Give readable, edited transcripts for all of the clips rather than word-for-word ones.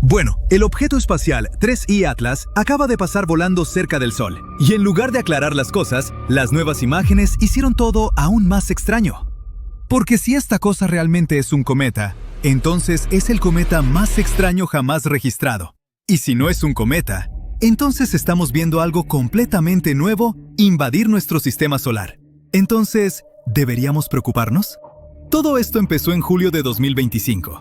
Bueno, el objeto espacial 3I Atlas acaba de pasar volando cerca del Sol, y en lugar de aclarar las cosas, las nuevas imágenes hicieron todo aún más extraño. Porque si esta cosa realmente es un cometa, entonces es el cometa más extraño jamás registrado. Y si no es un cometa, entonces estamos viendo algo completamente nuevo invadir nuestro sistema solar. Entonces, ¿deberíamos preocuparnos? Todo esto empezó en julio de 2025.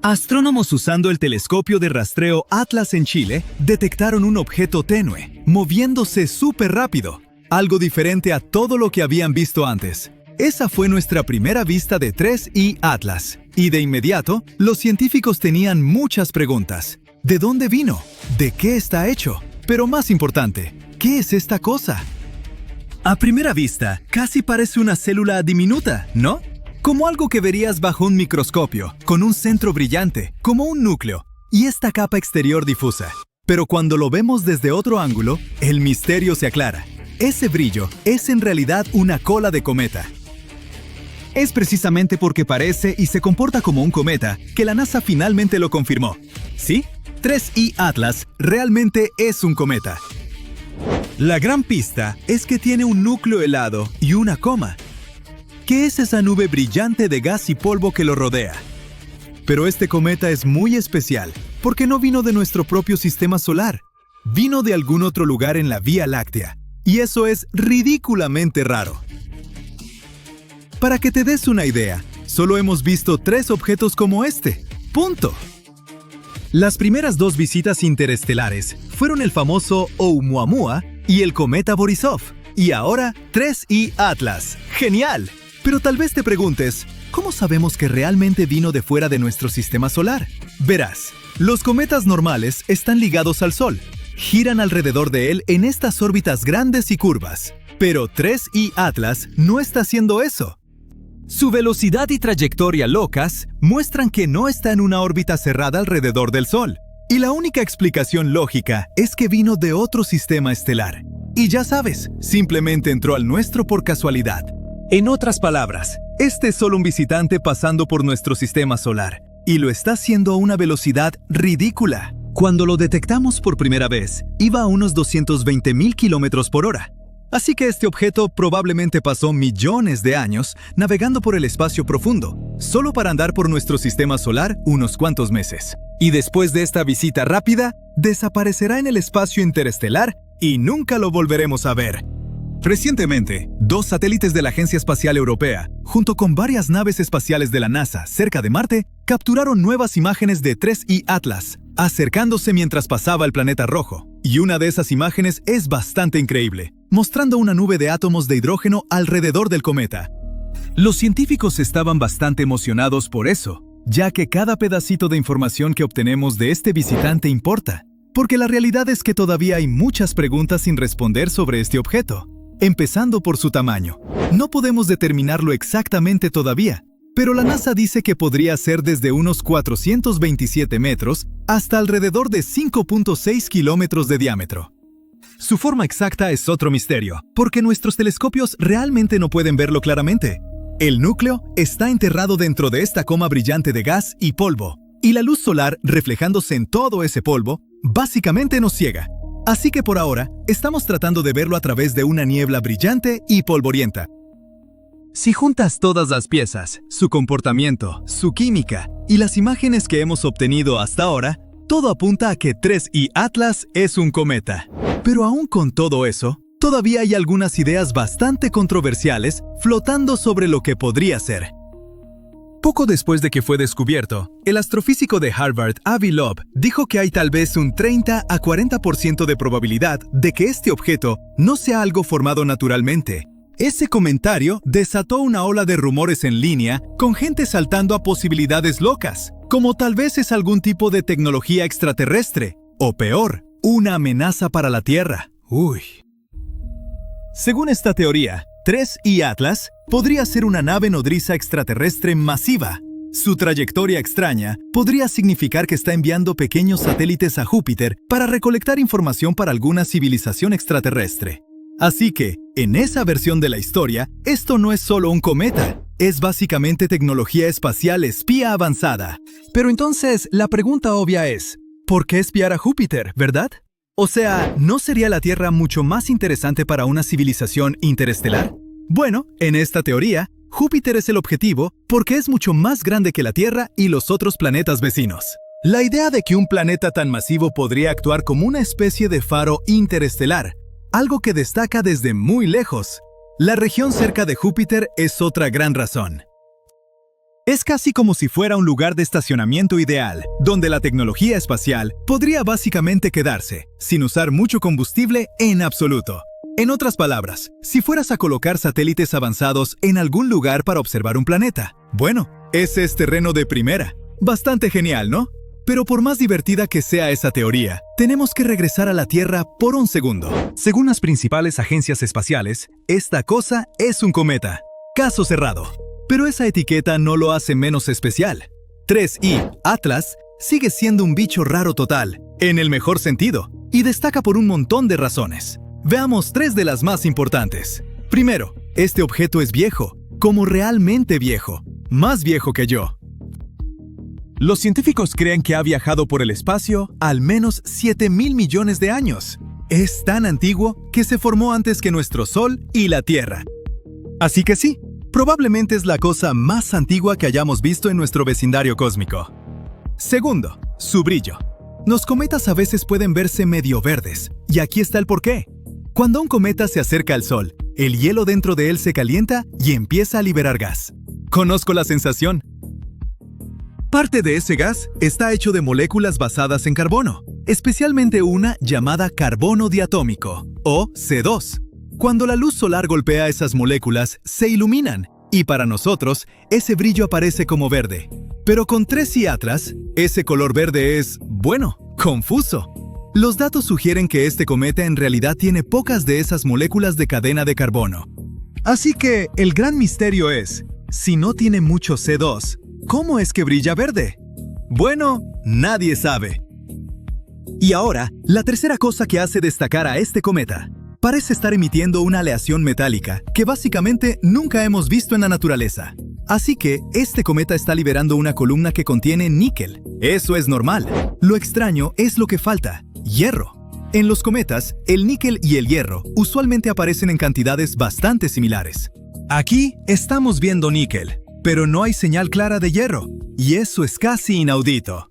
Astrónomos usando el telescopio de rastreo Atlas en Chile detectaron un objeto tenue, moviéndose súper rápido, algo diferente a todo lo que habían visto antes. Esa fue nuestra primera vista de 3I Atlas, y de inmediato, los científicos tenían muchas preguntas. ¿De dónde vino? ¿De qué está hecho? Pero más importante, ¿qué es esta cosa? A primera vista, casi parece una célula diminuta, ¿no? Como algo que verías bajo un microscopio, con un centro brillante, como un núcleo, y esta capa exterior difusa. Pero cuando lo vemos desde otro ángulo, el misterio se aclara. Ese brillo es en realidad una cola de cometa. Es precisamente porque parece y se comporta como un cometa que la NASA finalmente lo confirmó. ¿Sí? 3I Atlas realmente es un cometa. La gran pista es que tiene un núcleo helado y una coma. ¿Qué es esa nube brillante de gas y polvo que lo rodea? Pero este cometa es muy especial porque no vino de nuestro propio sistema solar. Vino de algún otro lugar en la Vía Láctea. Y eso es ridículamente raro. Para que te des una idea, solo hemos visto 3 objetos como este. ¡Punto! Las primeras 2 visitas interestelares fueron el famoso Oumuamua y el cometa Borisov. Y ahora 3I Atlas. ¡Genial! Pero tal vez te preguntes, ¿cómo sabemos que realmente vino de fuera de nuestro sistema solar? Verás, los cometas normales están ligados al Sol. Giran alrededor de él en estas órbitas grandes y curvas. Pero 3I Atlas no está haciendo eso. Su velocidad y trayectoria locas muestran que no está en una órbita cerrada alrededor del Sol. Y la única explicación lógica es que vino de otro sistema estelar. Y ya sabes, simplemente entró al nuestro por casualidad. En otras palabras, este es solo un visitante pasando por nuestro sistema solar. Y lo está haciendo a una velocidad ridícula. Cuando lo detectamos por primera vez, iba a unos 220,000 kilómetros por hora. Así que este objeto probablemente pasó millones de años navegando por el espacio profundo, solo para andar por nuestro sistema solar unos cuantos meses. Y después de esta visita rápida, desaparecerá en el espacio interestelar y nunca lo volveremos a ver. Recientemente, 2 satélites de la Agencia Espacial Europea, junto con varias naves espaciales de la NASA cerca de Marte, capturaron nuevas imágenes de 3I Atlas, acercándose mientras pasaba el planeta rojo. Y una de esas imágenes es bastante increíble, mostrando una nube de átomos de hidrógeno alrededor del cometa. Los científicos estaban bastante emocionados por eso, ya que cada pedacito de información que obtenemos de este visitante importa, porque la realidad es que todavía hay muchas preguntas sin responder sobre este objeto. Empezando por su tamaño. No podemos determinarlo exactamente todavía, pero la NASA dice que podría ser desde unos 427 metros hasta alrededor de 5.6 kilómetros de diámetro. Su forma exacta es otro misterio, porque nuestros telescopios realmente no pueden verlo claramente. El núcleo está enterrado dentro de esta coma brillante de gas y polvo, y la luz solar, reflejándose en todo ese polvo, básicamente nos ciega. Así que por ahora, estamos tratando de verlo a través de una niebla brillante y polvorienta. Si juntas todas las piezas, su comportamiento, su química y las imágenes que hemos obtenido hasta ahora, todo apunta a que 3I Atlas es un cometa. Pero aún con todo eso, todavía hay algunas ideas bastante controversiales flotando sobre lo que podría ser. Poco después de que fue descubierto, el astrofísico de Harvard, Avi Loeb, dijo que hay tal vez un 30 a 40% de probabilidad de que este objeto no sea algo formado naturalmente. Ese comentario desató una ola de rumores en línea, con gente saltando a posibilidades locas, como tal vez es algún tipo de tecnología extraterrestre, o peor, una amenaza para la Tierra. Según esta teoría, 3I Atlas podría ser una nave nodriza extraterrestre masiva. Su trayectoria extraña podría significar que está enviando pequeños satélites a Júpiter para recolectar información para alguna civilización extraterrestre. Así que, en esa versión de la historia, esto no es solo un cometa, es básicamente tecnología espacial espía avanzada. Pero entonces, la pregunta obvia es, ¿por qué espiar a Júpiter, verdad? O sea, ¿no sería la Tierra mucho más interesante para una civilización interestelar? Bueno, en esta teoría, Júpiter es el objetivo porque es mucho más grande que la Tierra y los otros planetas vecinos. La idea de que un planeta tan masivo podría actuar como una especie de faro interestelar, algo que destaca desde muy lejos. La región cerca de Júpiter es otra gran razón. Es casi como si fuera un lugar de estacionamiento ideal, donde la tecnología espacial podría básicamente quedarse, sin usar mucho combustible en absoluto. En otras palabras, si fueras a colocar satélites avanzados en algún lugar para observar un planeta, bueno, ese es terreno de primera. Bastante genial, ¿no? Pero por más divertida que sea esa teoría, tenemos que regresar a la Tierra por un segundo. Según las principales agencias espaciales, esta cosa es un cometa. Caso cerrado. Pero esa etiqueta no lo hace menos especial. 3I, Atlas, sigue siendo un bicho raro total, en el mejor sentido, y destaca por un montón de razones. Veamos 3 de las más importantes. Primero, este objeto es viejo, como realmente viejo, más viejo que yo. Los científicos creen que ha viajado por el espacio al menos 7.000 millones de años. Es tan antiguo que se formó antes que nuestro Sol y la Tierra. Así que sí, probablemente es la cosa más antigua que hayamos visto en nuestro vecindario cósmico. Segundo, su brillo. Los cometas a veces pueden verse medio verdes, y aquí está el porqué. Cuando un cometa se acerca al Sol, el hielo dentro de él se calienta y empieza a liberar gas. Conozco la sensación. Parte de ese gas está hecho de moléculas basadas en carbono, especialmente una llamada carbono diatómico, o C2. Cuando la luz solar golpea esas moléculas, se iluminan, y para nosotros, ese brillo aparece como verde. Pero con 3I Atlas, ese color verde es, bueno, confuso. Los datos sugieren que este cometa en realidad tiene pocas de esas moléculas de cadena de carbono. Así que el gran misterio es, si no tiene mucho C2, ¿cómo es que brilla verde? Bueno, nadie sabe. Y ahora, la tercera cosa que hace destacar a este cometa. Parece estar emitiendo una aleación metálica que básicamente nunca hemos visto en la naturaleza. Así que este cometa está liberando una columna que contiene níquel. Eso es normal. Lo extraño es lo que falta: hierro. En los cometas, el níquel y el hierro usualmente aparecen en cantidades bastante similares. Aquí estamos viendo níquel, pero no hay señal clara de hierro, y eso es casi inaudito.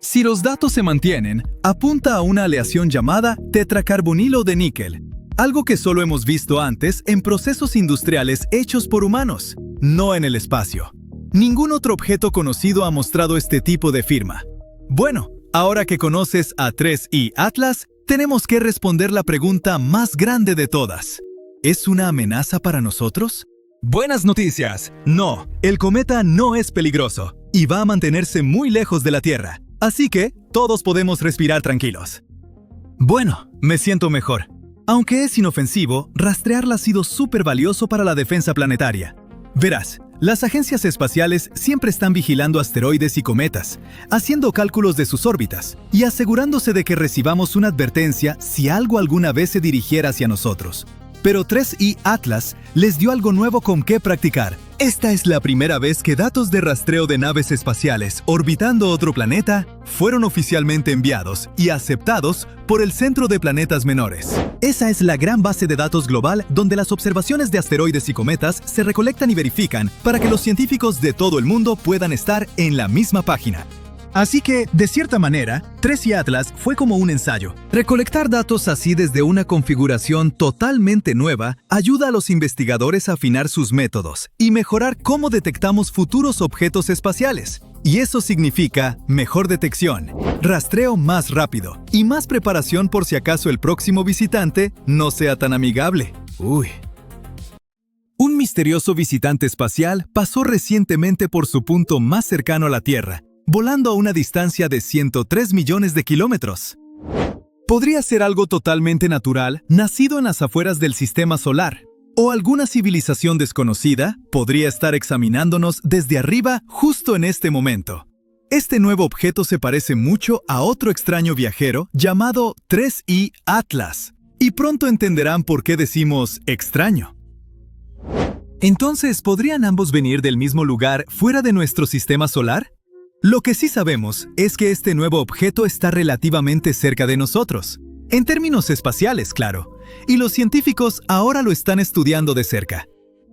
Si los datos se mantienen, apunta a una aleación llamada tetracarbonilo de níquel, algo que solo hemos visto antes en procesos industriales hechos por humanos, no en el espacio. Ningún otro objeto conocido ha mostrado este tipo de firma. Bueno, ahora que conoces a 3I Atlas, tenemos que responder la pregunta más grande de todas. ¿Es una amenaza para nosotros? Buenas noticias. No, el cometa no es peligroso y va a mantenerse muy lejos de la Tierra. Así que todos podemos respirar tranquilos. Bueno, me siento mejor. Aunque es inofensivo, rastrearla ha sido súper valioso para la defensa planetaria. Verás, las agencias espaciales siempre están vigilando asteroides y cometas, haciendo cálculos de sus órbitas y asegurándose de que recibamos una advertencia si algo alguna vez se dirigiera hacia nosotros. Pero 3I Atlas les dio algo nuevo con qué practicar. Esta es la primera vez que datos de rastreo de naves espaciales orbitando otro planeta fueron oficialmente enviados y aceptados por el Centro de Planetas Menores. Esa es la gran base de datos global donde las observaciones de asteroides y cometas se recolectan y verifican para que los científicos de todo el mundo puedan estar en la misma página. Así que, de cierta manera, 3I Atlas fue como un ensayo. Recolectar datos así desde una configuración totalmente nueva ayuda a los investigadores a afinar sus métodos y mejorar cómo detectamos futuros objetos espaciales. Y eso significa mejor detección, rastreo más rápido y más preparación por si acaso el próximo visitante no sea tan amigable. Un misterioso visitante espacial pasó recientemente por su punto más cercano a la Tierra, volando a una distancia de 103 millones de kilómetros. Podría ser algo totalmente natural, nacido en las afueras del sistema solar, o alguna civilización desconocida podría estar examinándonos desde arriba justo en este momento. Este nuevo objeto se parece mucho a otro extraño viajero llamado 3I Atlas, y pronto entenderán por qué decimos extraño. Entonces, ¿podrían ambos venir del mismo lugar fuera de nuestro sistema solar? Lo que sí sabemos es que este nuevo objeto está relativamente cerca de nosotros, en términos espaciales, claro, y los científicos ahora lo están estudiando de cerca.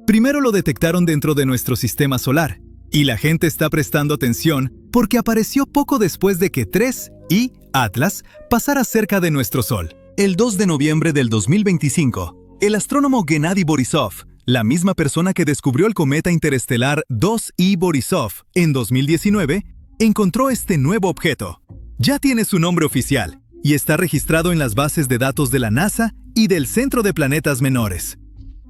Primero lo detectaron dentro de nuestro sistema solar, y la gente está prestando atención porque apareció poco después de que 3I Atlas pasara cerca de nuestro Sol. El 2 de noviembre del 2025, el astrónomo Gennady Borisov, la misma persona que descubrió el cometa interestelar 2I Borisov en 2019, encontró este nuevo objeto. Ya tiene su nombre oficial y está registrado en las bases de datos de la NASA y del Centro de Planetas Menores.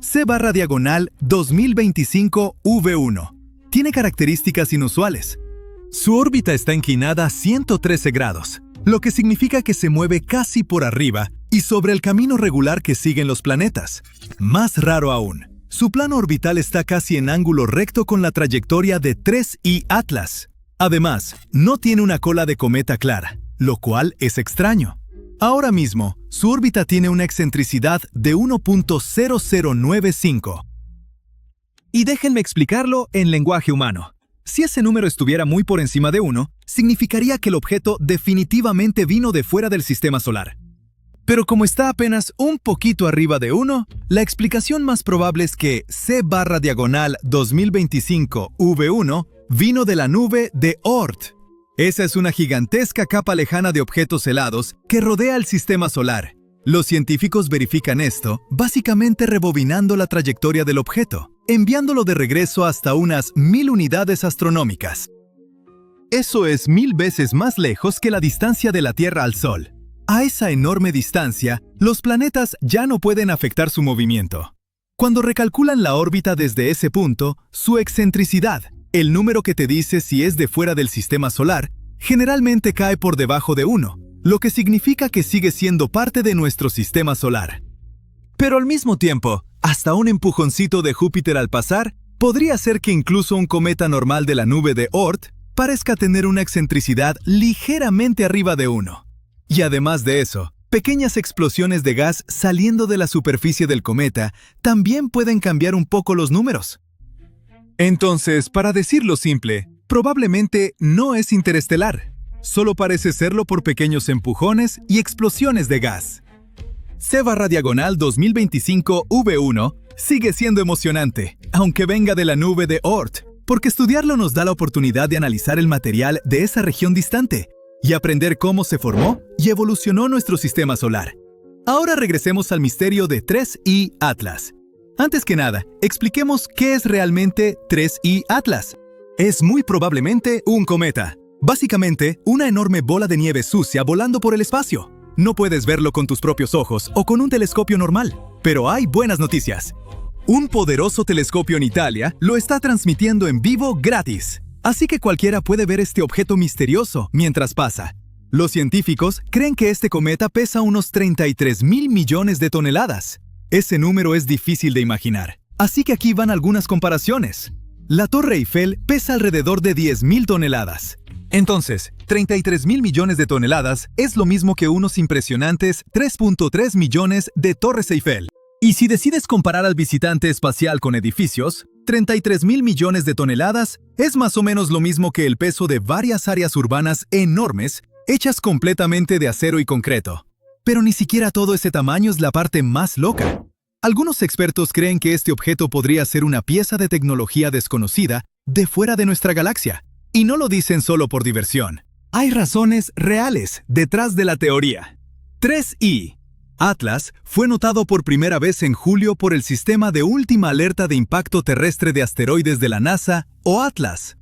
C/2025 V1. Tiene características inusuales. Su órbita está inclinada a 113 grados, lo que significa que se mueve casi por arriba y sobre el camino regular que siguen los planetas. Más raro aún, su plano orbital está casi en ángulo recto con la trayectoria de 3I Atlas. Además, no tiene una cola de cometa clara, lo cual es extraño. Ahora mismo, su órbita tiene una excentricidad de 1.0095. Y déjenme explicarlo en lenguaje humano. Si ese número estuviera muy por encima de 1, significaría que el objeto definitivamente vino de fuera del sistema solar. Pero como está apenas un poquito arriba de 1, la explicación más probable es que C/2025 V1 vino de la nube de Oort. Esa es una gigantesca capa lejana de objetos helados que rodea el sistema solar. Los científicos verifican esto básicamente rebobinando la trayectoria del objeto, enviándolo de regreso hasta unas 1000 unidades astronómicas. Eso es 1000 veces más lejos que la distancia de la Tierra al Sol. A esa enorme distancia, los planetas ya no pueden afectar su movimiento. Cuando recalculan la órbita desde ese punto, su excentricidad, el número que te dice si es de fuera del sistema solar, generalmente cae por debajo de 1, lo que significa que sigue siendo parte de nuestro sistema solar. Pero al mismo tiempo, hasta un empujoncito de Júpiter al pasar, podría ser que incluso un cometa normal de la nube de Oort parezca tener una excentricidad ligeramente arriba de 1. Y además de eso, pequeñas explosiones de gas saliendo de la superficie del cometa también pueden cambiar un poco los números. Entonces, para decirlo simple, probablemente no es interestelar. Solo parece serlo por pequeños empujones y explosiones de gas. C/2025 V1 sigue siendo emocionante, aunque venga de la nube de Oort, porque estudiarlo nos da la oportunidad de analizar el material de esa región distante y aprender cómo se formó y evolucionó nuestro sistema solar. Ahora regresemos al misterio de 3I Atlas. Antes que nada, expliquemos qué es realmente 3I Atlas. Es muy probablemente un cometa. Básicamente, una enorme bola de nieve sucia volando por el espacio. No puedes verlo con tus propios ojos o con un telescopio normal, pero hay buenas noticias. Un poderoso telescopio en Italia lo está transmitiendo en vivo gratis. Así que cualquiera puede ver este objeto misterioso mientras pasa. Los científicos creen que este cometa pesa unos 33.000 millones de toneladas. Ese número es difícil de imaginar. Así que aquí van algunas comparaciones. La Torre Eiffel pesa alrededor de 10.000 toneladas. Entonces, 33.000 millones de toneladas es lo mismo que unos impresionantes 3.3 millones de Torres Eiffel. Y si decides comparar al visitante espacial con edificios, 33.000 millones de toneladas es más o menos lo mismo que el peso de varias áreas urbanas enormes hechas completamente de acero y concreto. Pero ni siquiera todo ese tamaño es la parte más loca. Algunos expertos creen que este objeto podría ser una pieza de tecnología desconocida de fuera de nuestra galaxia. Y no lo dicen solo por diversión. Hay razones reales detrás de la teoría. 3I Atlas fue notado por primera vez en julio por el Sistema de Última Alerta de Impacto Terrestre de Asteroides de la NASA, o ATLAS.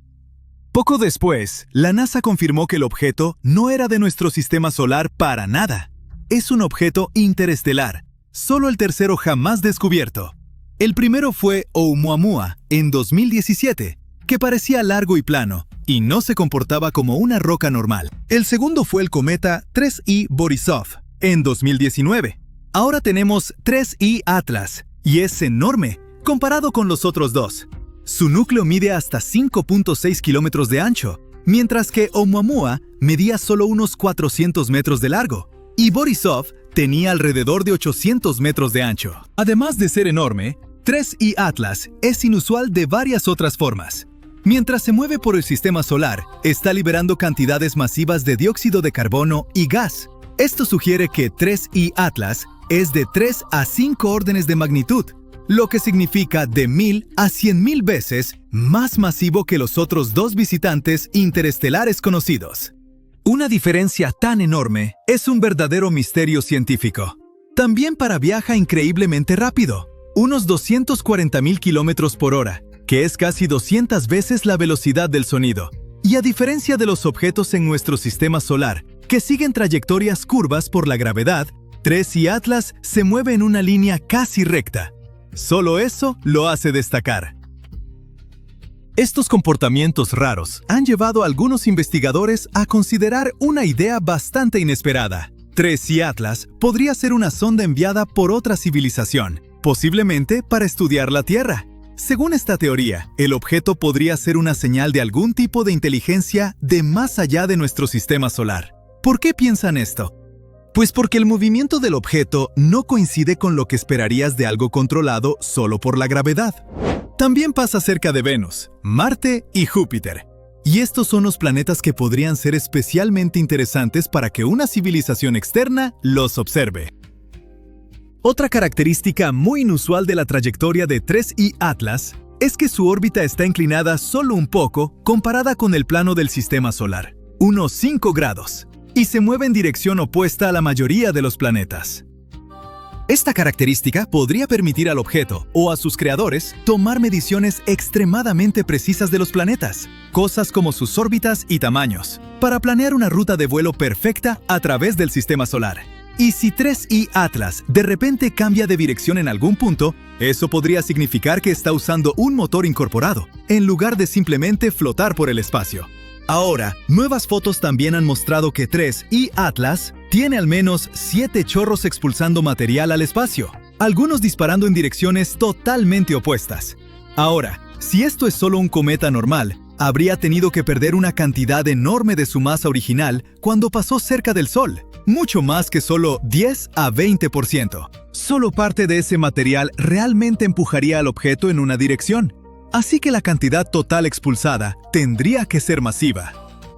Poco después, la NASA confirmó que el objeto no era de nuestro sistema solar para nada. Es un objeto interestelar, solo el tercero jamás descubierto. El primero fue Oumuamua en 2017, que parecía largo y plano, y no se comportaba como una roca normal. El segundo fue el cometa 3I Borisov, en 2019. Ahora tenemos 3I Atlas, y es enorme, comparado con los otros dos. Su núcleo mide hasta 5.6 kilómetros de ancho, mientras que Oumuamua medía solo unos 400 metros de largo, y Borisov tenía alrededor de 800 metros de ancho. Además de ser enorme, 3I Atlas es inusual de varias otras formas. Mientras se mueve por el sistema solar, está liberando cantidades masivas de dióxido de carbono y gas. Esto sugiere que 3I Atlas es de 3 a 5 órdenes de magnitud, lo que significa de 1000 a 100,000 veces más masivo que los otros dos visitantes interestelares conocidos. Una diferencia tan enorme es un verdadero misterio científico. También viaja increíblemente rápido, unos 240,000 kilómetros por hora, que es casi 200 veces la velocidad del sonido. Y a diferencia de los objetos en nuestro sistema solar, que siguen trayectorias curvas por la gravedad, 3I Atlas se mueve en una línea casi recta. Solo eso lo hace destacar. Estos comportamientos raros han llevado a algunos investigadores a considerar una idea bastante inesperada. 3I Atlas podría ser una sonda enviada por otra civilización, posiblemente para estudiar la Tierra. Según esta teoría, el objeto podría ser una señal de algún tipo de inteligencia de más allá de nuestro sistema solar. ¿Por qué piensan esto? Pues porque el movimiento del objeto no coincide con lo que esperarías de algo controlado solo por la gravedad. También pasa cerca de Venus, Marte y Júpiter. Y estos son los planetas que podrían ser especialmente interesantes para que una civilización externa los observe. Otra característica muy inusual de la trayectoria de 3I Atlas es que su órbita está inclinada solo un poco comparada con el plano del sistema solar, unos 5 grados, y se mueve en dirección opuesta a la mayoría de los planetas. Esta característica podría permitir al objeto o a sus creadores tomar mediciones extremadamente precisas de los planetas, cosas como sus órbitas y tamaños, para planear una ruta de vuelo perfecta a través del sistema solar. Y si 3I Atlas de repente cambia de dirección en algún punto, eso podría significar que está usando un motor incorporado, en lugar de simplemente flotar por el espacio. Ahora, nuevas fotos también han mostrado que 3I Atlas tiene al menos 7 chorros expulsando material al espacio, algunos disparando en direcciones totalmente opuestas. Ahora, si esto es solo un cometa normal, habría tenido que perder una cantidad enorme de su masa original cuando pasó cerca del Sol, mucho más que solo 10 a 20%. Solo parte de ese material realmente empujaría al objeto en una dirección. Así que la cantidad total expulsada tendría que ser masiva.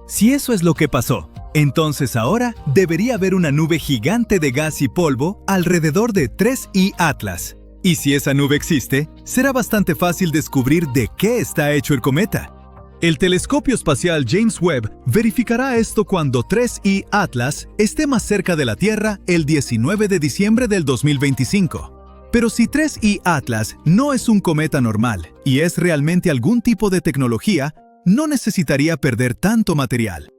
Si eso es lo que pasó, entonces ahora debería haber una nube gigante de gas y polvo alrededor de 3I Atlas. Y si esa nube existe, será bastante fácil descubrir de qué está hecho el cometa. El telescopio espacial James Webb verificará esto cuando 3I Atlas esté más cerca de la Tierra el 19 de diciembre del 2025. Pero si 3I Atlas no es un cometa normal y es realmente algún tipo de tecnología, no necesitaría perder tanto material.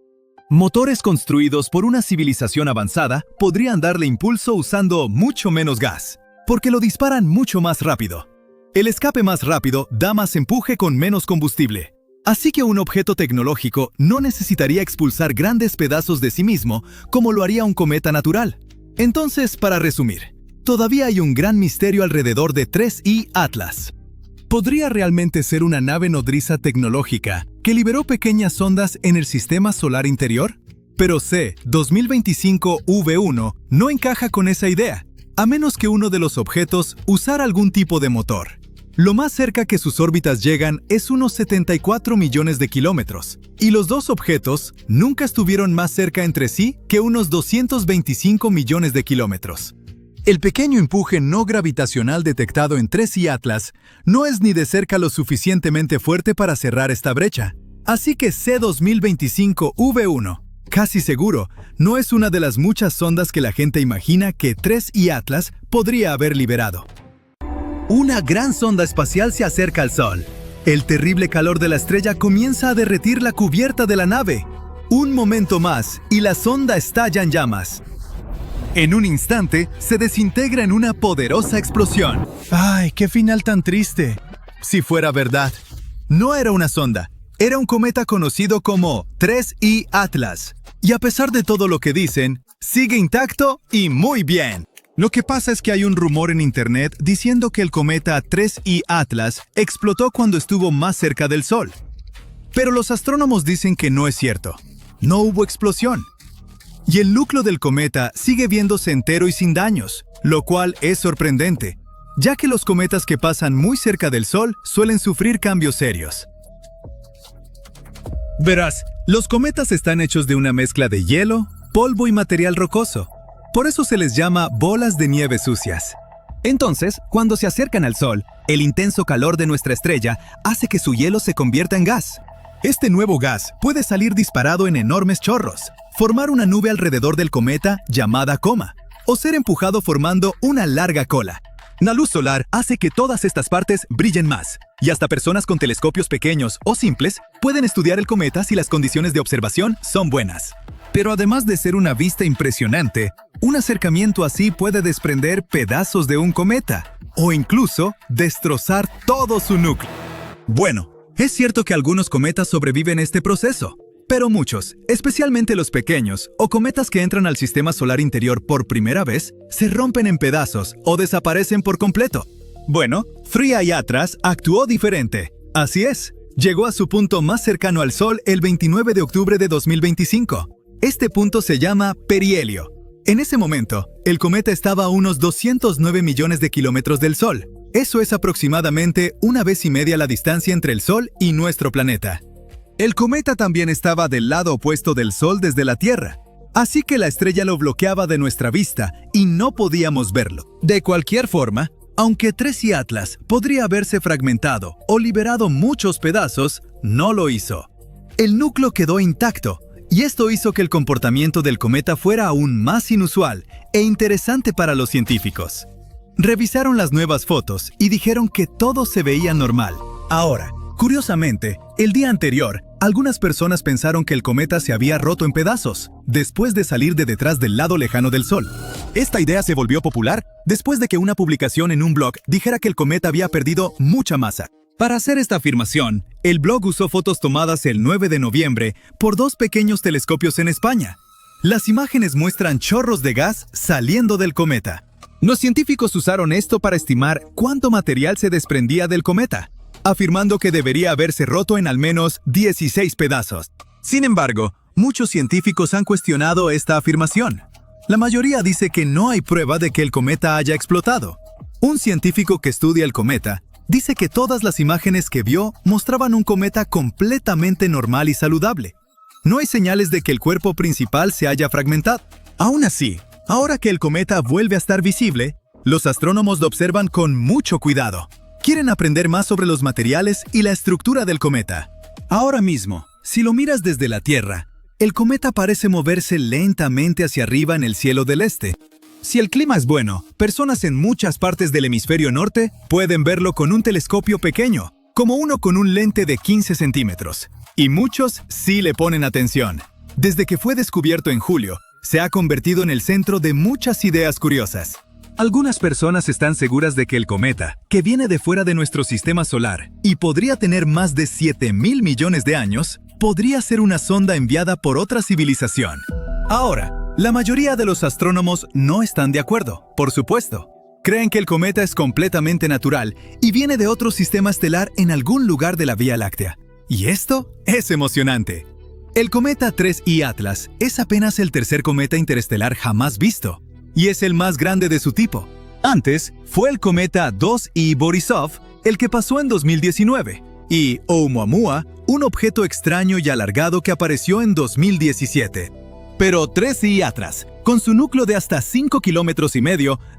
Motores construidos por una civilización avanzada podrían darle impulso usando mucho menos gas, porque lo disparan mucho más rápido. El escape más rápido da más empuje con menos combustible. Así que un objeto tecnológico no necesitaría expulsar grandes pedazos de sí mismo como lo haría un cometa natural. Entonces, para resumir, todavía hay un gran misterio alrededor de 3I Atlas. ¿Podría realmente ser una nave nodriza tecnológica que liberó pequeñas ondas en el sistema solar interior? Pero C-2025-V1 no encaja con esa idea, a menos que uno de los objetos usara algún tipo de motor. Lo más cerca que sus órbitas llegan es unos 74 millones de kilómetros, y los dos objetos nunca estuvieron más cerca entre sí que unos 225 millones de kilómetros. El pequeño empuje no gravitacional detectado en 3I Atlas no es ni de cerca lo suficientemente fuerte para cerrar esta brecha. Así que C-2025-V1, casi seguro, no es una de las muchas sondas que la gente imagina que 3I Atlas podría haber liberado. Una gran sonda espacial se acerca al Sol. El terrible calor de la estrella comienza a derretir la cubierta de la nave. Un momento más y la sonda estalla en llamas. En un instante, se desintegra en una poderosa explosión. ¡Ay, qué final tan triste! Si fuera verdad, no era una sonda, era un cometa conocido como 3I Atlas. Y a pesar de todo lo que dicen, sigue intacto y muy bien. Lo que pasa es que hay un rumor en internet diciendo que el cometa 3I Atlas explotó cuando estuvo más cerca del Sol. Pero los astrónomos dicen que no es cierto. No hubo explosión. Y el núcleo del cometa sigue viéndose entero y sin daños, lo cual es sorprendente, ya que los cometas que pasan muy cerca del Sol suelen sufrir cambios serios. Verás, los cometas están hechos de una mezcla de hielo, polvo y material rocoso. Por eso se les llama bolas de nieve sucias. Entonces, cuando se acercan al Sol, el intenso calor de nuestra estrella hace que su hielo se convierta en gas. Este nuevo gas puede salir disparado en enormes chorros, formar una nube alrededor del cometa llamada coma, o ser empujado formando una larga cola. La luz solar hace que todas estas partes brillen más, y hasta personas con telescopios pequeños o simples pueden estudiar el cometa si las condiciones de observación son buenas. Pero además de ser una vista impresionante, un acercamiento así puede desprender pedazos de un cometa, o incluso destrozar todo su núcleo. Bueno, es cierto que algunos cometas sobreviven este proceso, pero muchos, especialmente los pequeños o cometas que entran al sistema solar interior por primera vez, se rompen en pedazos o desaparecen por completo. Bueno, 3I Atlas actuó diferente. Así es, llegó a su punto más cercano al Sol el 29 de octubre de 2025. Este punto se llama perihelio. En ese momento, el cometa estaba a unos 209 millones de kilómetros del Sol. Eso es aproximadamente 1,5 veces la distancia entre el Sol y nuestro planeta. El cometa también estaba del lado opuesto del Sol desde la Tierra, así que la estrella lo bloqueaba de nuestra vista y no podíamos verlo. De cualquier forma, aunque 3I Atlas podría haberse fragmentado o liberado muchos pedazos, no lo hizo. El núcleo quedó intacto, y esto hizo que el comportamiento del cometa fuera aún más inusual e interesante para los científicos. Revisaron las nuevas fotos y dijeron que todo se veía normal. Ahora, curiosamente, el día anterior, algunas personas pensaron que el cometa se había roto en pedazos, después de salir de detrás del lado lejano del Sol. Esta idea se volvió popular después de que una publicación en un blog dijera que el cometa había perdido mucha masa. Para hacer esta afirmación, el blog usó fotos tomadas el 9 de noviembre por 2 pequeños telescopios en España. Las imágenes muestran chorros de gas saliendo del cometa. Los científicos usaron esto para estimar cuánto material se desprendía del cometa, afirmando que debería haberse roto en al menos 16 pedazos. Sin embargo, muchos científicos han cuestionado esta afirmación. La mayoría dice que no hay prueba de que el cometa haya explotado. Un científico que estudia el cometa dice que todas las imágenes que vio mostraban un cometa completamente normal y saludable. No hay señales de que el cuerpo principal se haya fragmentado. Aún así, ahora que el cometa vuelve a estar visible, los astrónomos lo observan con mucho cuidado. Quieren aprender más sobre los materiales y la estructura del cometa. Ahora mismo, si lo miras desde la Tierra, el cometa parece moverse lentamente hacia arriba en el cielo del este. Si el clima es bueno, personas en muchas partes del hemisferio norte pueden verlo con un telescopio pequeño, como uno con un lente de 15 centímetros. Y muchos sí le ponen atención. Desde que fue descubierto en julio, se ha convertido en el centro de muchas ideas curiosas. Algunas personas están seguras de que el cometa, que viene de fuera de nuestro sistema solar y podría tener más de 7,000 millones de años, podría ser una sonda enviada por otra civilización. Ahora, la mayoría de los astrónomos no están de acuerdo, por supuesto. Creen que el cometa es completamente natural y viene de otro sistema estelar en algún lugar de la Vía Láctea. Y esto es emocionante. El cometa 3I Atlas es apenas el tercer cometa interestelar jamás visto, y es el más grande de su tipo. Antes, fue el cometa 2I Borisov, el que pasó en 2019, y Oumuamua, un objeto extraño y alargado que apareció en 2017. Pero 3I Atlas, con su núcleo de hasta 5,5 kilómetros,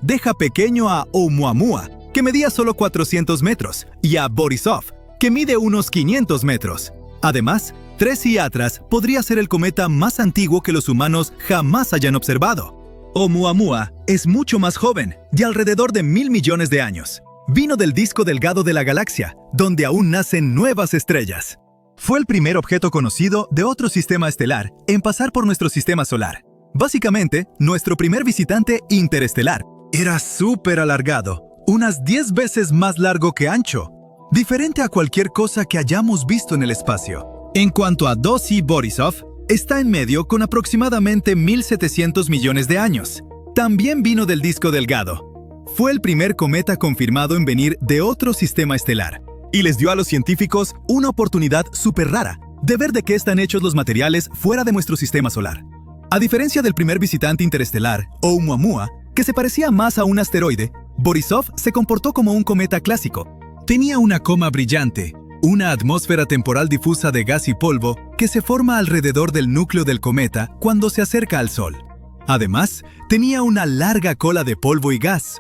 deja pequeño a Oumuamua, que medía solo 400 metros, y a Borisov, que mide unos 500 metros. Además, 3I Atlas podría ser el cometa más antiguo que los humanos jamás hayan observado. Oumuamua es mucho más joven, de alrededor de 1,000 millones de años. Vino del disco delgado de la galaxia, donde aún nacen nuevas estrellas. Fue el primer objeto conocido de otro sistema estelar en pasar por nuestro sistema solar. Básicamente, nuestro primer visitante interestelar. Era súper alargado, unas 10 veces más largo que ancho, diferente a cualquier cosa que hayamos visto en el espacio. En cuanto a 2I Borisov, está en medio con aproximadamente 1,700 millones de años. También vino del disco delgado. Fue el primer cometa confirmado en venir de otro sistema estelar, y les dio a los científicos una oportunidad súper rara de ver de qué están hechos los materiales fuera de nuestro sistema solar. A diferencia del primer visitante interestelar, Oumuamua, que se parecía más a un asteroide, Borisov se comportó como un cometa clásico. Tenía una coma brillante, una atmósfera temporal difusa de gas y polvo que se forma alrededor del núcleo del cometa cuando se acerca al Sol. Además, tenía una larga cola de polvo y gas.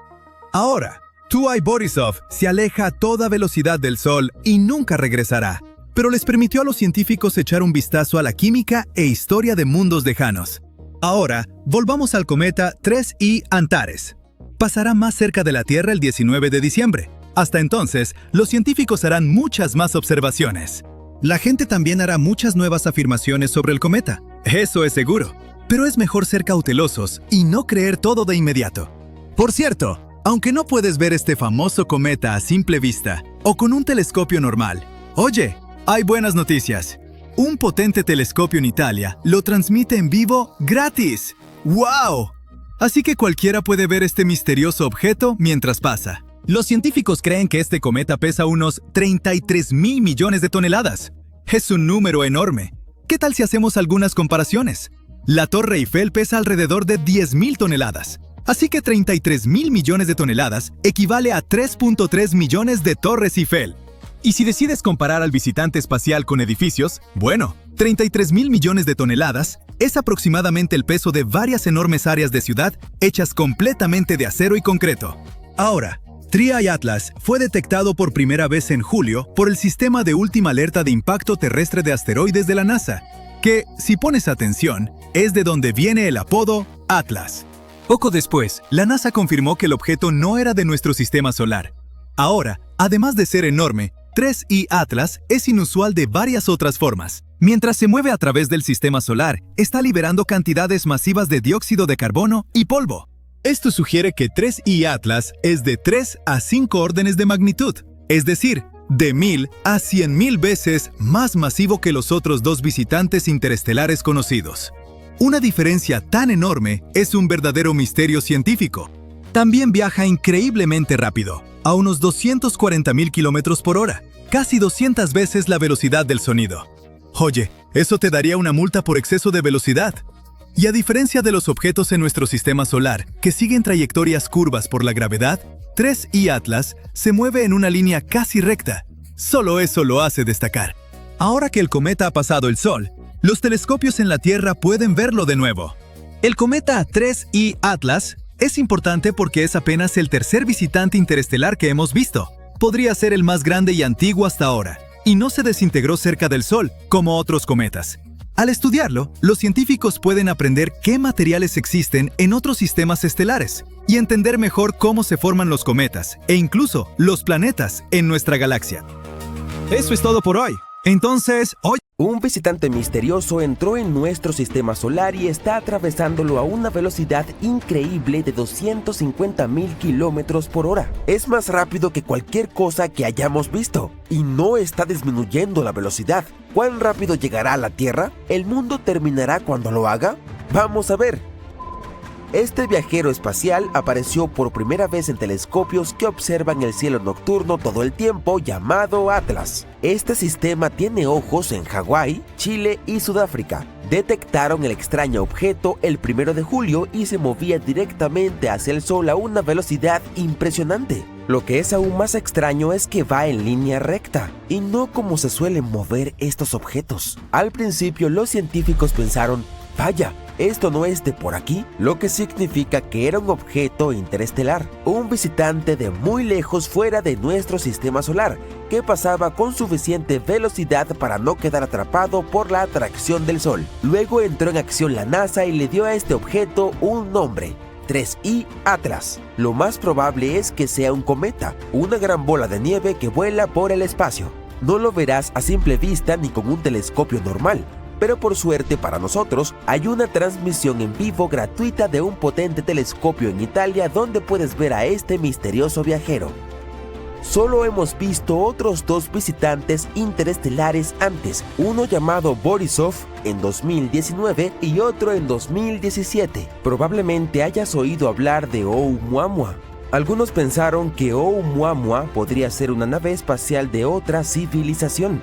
Ahora, Tuai Borisov se aleja a toda velocidad del Sol y nunca regresará, pero les permitió a los científicos echar un vistazo a la química e historia de mundos lejanos. Ahora, volvamos al cometa 3I Antares. Pasará más cerca de la Tierra el 19 de diciembre. Hasta entonces, los científicos harán muchas más observaciones. La gente también hará muchas nuevas afirmaciones sobre el cometa, eso es seguro. Pero es mejor ser cautelosos y no creer todo de inmediato. Por cierto, aunque no puedes ver este famoso cometa a simple vista o con un telescopio normal, oye, hay buenas noticias. Un potente telescopio en Italia lo transmite en vivo gratis. ¡Wow! Así que cualquiera puede ver este misterioso objeto mientras pasa. Los científicos creen que este cometa pesa unos 33,000 millones de toneladas. Es un número enorme. ¿Qué tal si hacemos algunas comparaciones? La Torre Eiffel pesa alrededor de 10,000 toneladas. Así que 33,000 millones de toneladas equivale a 3.3 millones de Torres Eiffel. Y si decides comparar al visitante espacial con edificios, bueno, 33,000 millones de toneladas es aproximadamente el peso de varias enormes áreas de ciudad hechas completamente de acero y concreto. Ahora, Triai Atlas fue detectado por primera vez en julio por el Sistema de Última Alerta de Impacto Terrestre de Asteroides de la NASA, que, si pones atención, es de donde viene el apodo Atlas. Poco después, la NASA confirmó que el objeto no era de nuestro sistema solar. Ahora, además de ser enorme, 3I Atlas es inusual de varias otras formas. Mientras se mueve a través del sistema solar, está liberando cantidades masivas de dióxido de carbono y polvo. Esto sugiere que 3I Atlas es de 3 a 5 órdenes de magnitud, es decir, de 1000 a 100,000 veces más masivo que los otros dos visitantes interestelares conocidos. Una diferencia tan enorme es un verdadero misterio científico. También viaja increíblemente rápido, a unos 240,000 kilómetros por hora, casi 200 veces la velocidad del sonido. Oye, eso te daría una multa por exceso de velocidad. Y a diferencia de los objetos en nuestro sistema solar, que siguen trayectorias curvas por la gravedad, 3I Atlas se mueve en una línea casi recta. Solo eso lo hace destacar. Ahora que el cometa ha pasado el Sol, los telescopios en la Tierra pueden verlo de nuevo. El cometa 3I Atlas es importante porque es apenas el tercer visitante interestelar que hemos visto. Podría ser el más grande y antiguo hasta ahora, y no se desintegró cerca del Sol, como otros cometas. Al estudiarlo, los científicos pueden aprender qué materiales existen en otros sistemas estelares y entender mejor cómo se forman los cometas e incluso los planetas en nuestra galaxia. Eso es todo por hoy. Entonces, hoy... Un visitante misterioso entró en nuestro sistema solar y está atravesándolo a una velocidad increíble de 250,000 kilómetros por hora. Es más rápido que cualquier cosa que hayamos visto y no está disminuyendo la velocidad. ¿Cuán rápido llegará a la Tierra? ¿El mundo terminará cuando lo haga? Vamos a ver. Este viajero espacial apareció por primera vez en telescopios que observan el cielo nocturno todo el tiempo, llamado Atlas. Este sistema tiene ojos en Hawái, Chile y Sudáfrica. Detectaron el extraño objeto el 1 de julio y se movía directamente hacia el Sol a una velocidad impresionante. Lo que es aún más extraño es que va en línea recta, y no como se suelen mover estos objetos. Al principio los científicos pensaron, vaya, esto no es de por aquí, lo que significa que era un objeto interestelar, un visitante de muy lejos fuera de nuestro sistema solar, que pasaba con suficiente velocidad para no quedar atrapado por la atracción del Sol. Luego entró en acción la NASA y le dio a este objeto un nombre: 3I Atlas. Lo más probable es que sea un cometa, una gran bola de nieve que vuela por el espacio. No lo verás a simple vista ni con un telescopio normal, pero por suerte para nosotros hay una transmisión en vivo gratuita de un potente telescopio en Italia donde puedes ver a este misterioso viajero. Solo hemos visto otros dos visitantes interestelares antes, uno llamado Borisov en 2019 y otro en 2017. Probablemente hayas oído hablar de Oumuamua. Algunos pensaron que Oumuamua podría ser una nave espacial de otra civilización,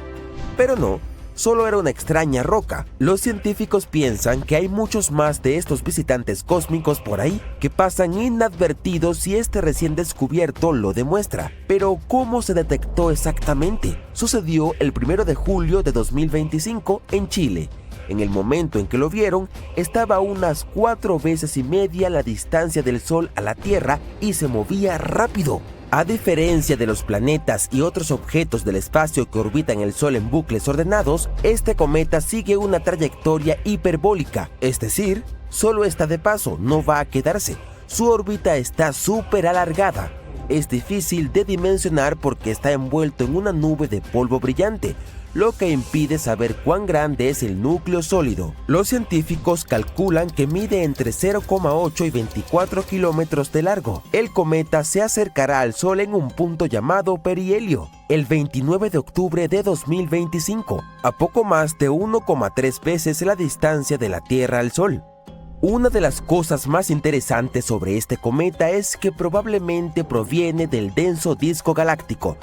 pero no. solo era una extraña roca. Los científicos piensan que hay muchos más de estos visitantes cósmicos por ahí que pasan inadvertidos y este recién descubierto lo demuestra. Pero ¿cómo se detectó exactamente? Sucedió el 1 de julio de 2025 en Chile. En el momento en que lo vieron, estaba a unas 4 veces y media la distancia del Sol a la Tierra y se movía rápido. A diferencia de los planetas y otros objetos del espacio que orbitan el Sol en bucles ordenados, este cometa sigue una trayectoria hiperbólica, es decir, solo está de paso, no va a quedarse. Su órbita está súper alargada. Es difícil de dimensionar porque está envuelto en una nube de polvo brillante, lo que impide saber cuán grande es el núcleo sólido. Los científicos calculan que mide entre 0,8 y 24 kilómetros de largo. El cometa se acercará al Sol en un punto llamado perihelio, el 29 de octubre de 2025, a poco más de 1,3 veces la distancia de la Tierra al Sol. Una de las cosas más interesantes sobre este cometa es que probablemente proviene del denso disco galáctico,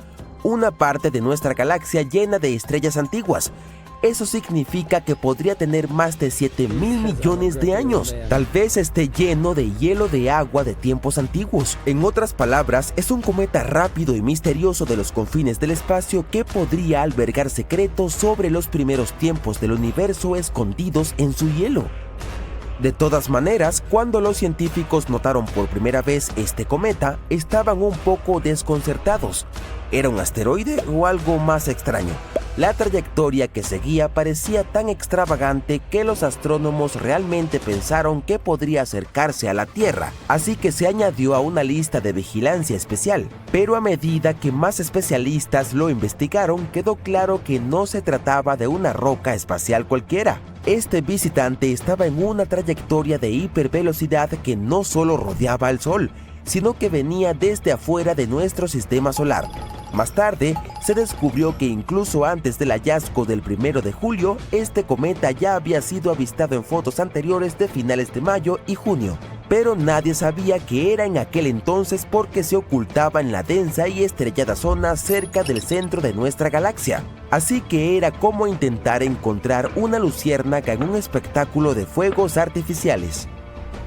una parte de nuestra galaxia llena de estrellas antiguas. Eso significa que podría tener más de 7.000 millones de años. Tal vez esté lleno de hielo de agua de tiempos antiguos. En otras palabras, es un cometa rápido y misterioso de los confines del espacio que podría albergar secretos sobre los primeros tiempos del universo escondidos en su hielo. De todas maneras, cuando los científicos notaron por primera vez este cometa, estaban un poco desconcertados. ¿Era un asteroide o algo más extraño? La trayectoria que seguía parecía tan extravagante que los astrónomos realmente pensaron que podría acercarse a la Tierra, así que se añadió a una lista de vigilancia especial. Pero a medida que más especialistas lo investigaron, quedó claro que no se trataba de una roca espacial cualquiera. Este visitante estaba en una trayectoria de hipervelocidad que no solo rodeaba al Sol, sino que venía desde afuera de nuestro sistema solar. Más tarde, se descubrió que incluso antes del hallazgo del 1 de julio, este cometa ya había sido avistado en fotos anteriores de finales de mayo y junio. Pero nadie sabía que era en aquel entonces porque se ocultaba en la densa y estrellada zona cerca del centro de nuestra galaxia. Así que era como intentar encontrar una luciérnaga en un espectáculo de fuegos artificiales.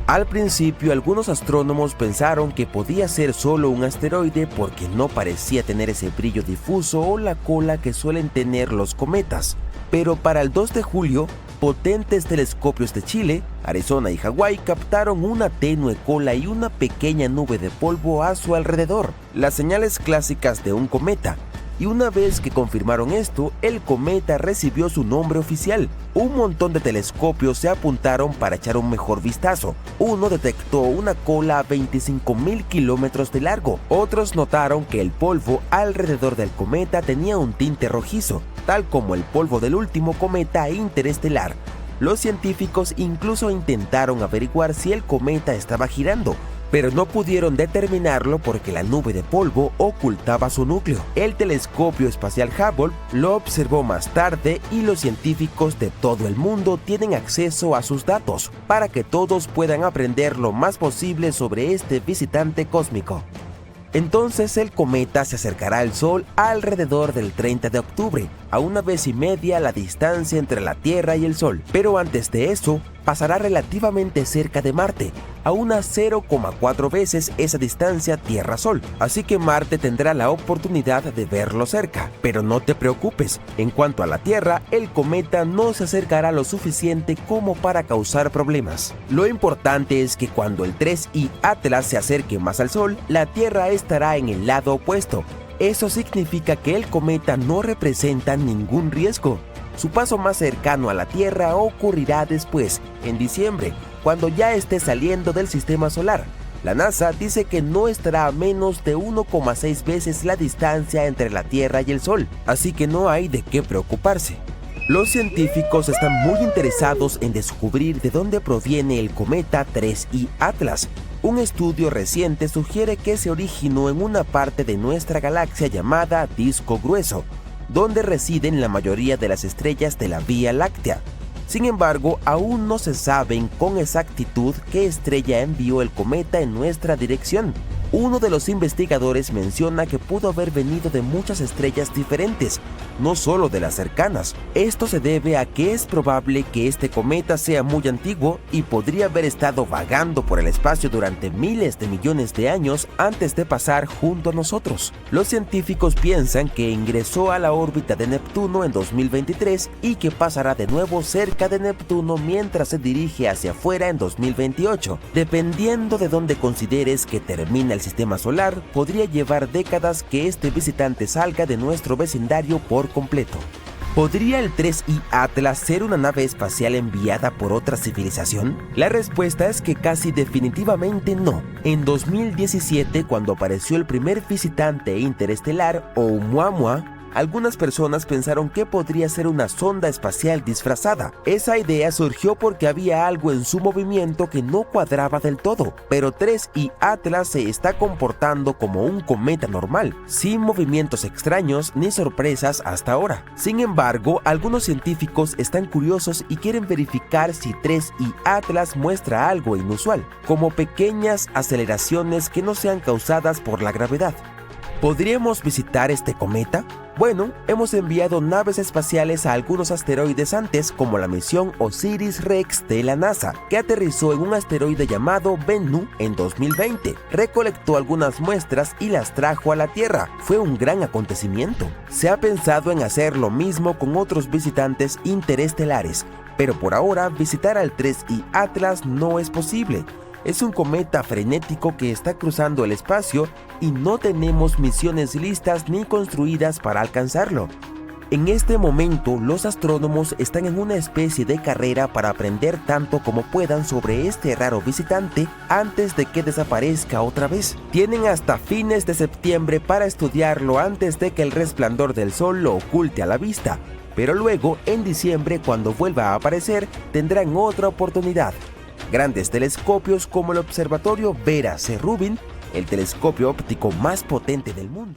Al principio, algunos astrónomos pensaron que podía ser solo un asteroide porque no parecía tener ese brillo difuso o la cola que suelen tener los cometas. Pero para el 2 de julio, potentes telescopios de Chile, Arizona y Hawái captaron una tenue cola y una pequeña nube de polvo a su alrededor, las señales clásicas de un cometa. Y una vez que confirmaron esto, el cometa recibió su nombre oficial. Un montón de telescopios se apuntaron para echar un mejor vistazo. Uno detectó una cola a 25.000 kilómetros de largo. Otros notaron que el polvo alrededor del cometa tenía un tinte rojizo, tal como el polvo del último cometa interestelar. Los científicos incluso intentaron averiguar si el cometa estaba girando, pero no pudieron determinarlo porque la nube de polvo ocultaba su núcleo. El telescopio espacial Hubble lo observó más tarde y los científicos de todo el mundo tienen acceso a sus datos para que todos puedan aprender lo más posible sobre este visitante cósmico. Entonces el cometa se acercará al Sol alrededor del 30 de octubre, a 1 vez y media la distancia entre la Tierra y el Sol. Pero antes de eso, pasará relativamente cerca de Marte, a unas 0,4 veces esa distancia Tierra-Sol. Así que Marte tendrá la oportunidad de verlo cerca. Pero no te preocupes, en cuanto a la Tierra, el cometa no se acercará lo suficiente como para causar problemas. Lo importante es que cuando el 3I Atlas se acerque más al Sol, la Tierra estará en el lado opuesto. Eso significa que el cometa no representa ningún riesgo. Su paso más cercano a la Tierra ocurrirá después, en diciembre, cuando ya esté saliendo del sistema solar. La NASA dice que no estará a menos de 1,6 veces la distancia entre la Tierra y el Sol, así que no hay de qué preocuparse. Los científicos están muy interesados en descubrir de dónde proviene el cometa 3I Atlas. Un estudio reciente sugiere que se originó en una parte de nuestra galaxia llamada Disco Grueso, donde residen la mayoría de las estrellas de la Vía Láctea. Sin embargo, aún no se sabe con exactitud qué estrella envió el cometa en nuestra dirección. Uno de los investigadores menciona que pudo haber venido de muchas estrellas diferentes, no solo de las cercanas. Esto se debe a que es probable que este cometa sea muy antiguo y podría haber estado vagando por el espacio durante miles de millones de años antes de pasar junto a nosotros. Los científicos piensan que ingresó a la órbita de Neptuno en 2023 y que pasará de nuevo cerca de Neptuno mientras se dirige hacia afuera en 2028. Dependiendo de dónde consideres que termina el sistema solar, podría llevar décadas que este visitante salga de nuestro vecindario por completo. ¿Podría el 3I Atlas ser una nave espacial enviada por otra civilización? La respuesta es que casi definitivamente no. En 2017, cuando apareció el primer visitante interestelar, Oumuamua, algunas personas pensaron que podría ser una sonda espacial disfrazada. Esa idea surgió porque había algo en su movimiento que no cuadraba del todo, pero 3I Atlas se está comportando como un cometa normal, sin movimientos extraños ni sorpresas hasta ahora. Sin embargo, algunos científicos están curiosos y quieren verificar si 3I Atlas muestra algo inusual, como pequeñas aceleraciones que no sean causadas por la gravedad. ¿Podríamos visitar este cometa? Bueno, hemos enviado naves espaciales a algunos asteroides antes, como la misión OSIRIS-REx de la NASA, que aterrizó en un asteroide llamado Bennu en 2020. Recolectó algunas muestras y las trajo a la Tierra. Fue un gran acontecimiento. Se ha pensado en hacer lo mismo con otros visitantes interestelares, pero por ahora visitar al 3I Atlas no es posible. Es un cometa frenético que está cruzando el espacio y no tenemos misiones listas ni construidas para alcanzarlo. En este momento, los astrónomos están en una especie de carrera para aprender tanto como puedan sobre este raro visitante antes de que desaparezca otra vez. Tienen hasta fines de septiembre para estudiarlo antes de que el resplandor del sol lo oculte a la vista. Pero luego, en diciembre, cuando vuelva a aparecer, tendrán otra oportunidad. Grandes telescopios como el Observatorio Vera C. Rubin, el telescopio óptico más potente del mundo,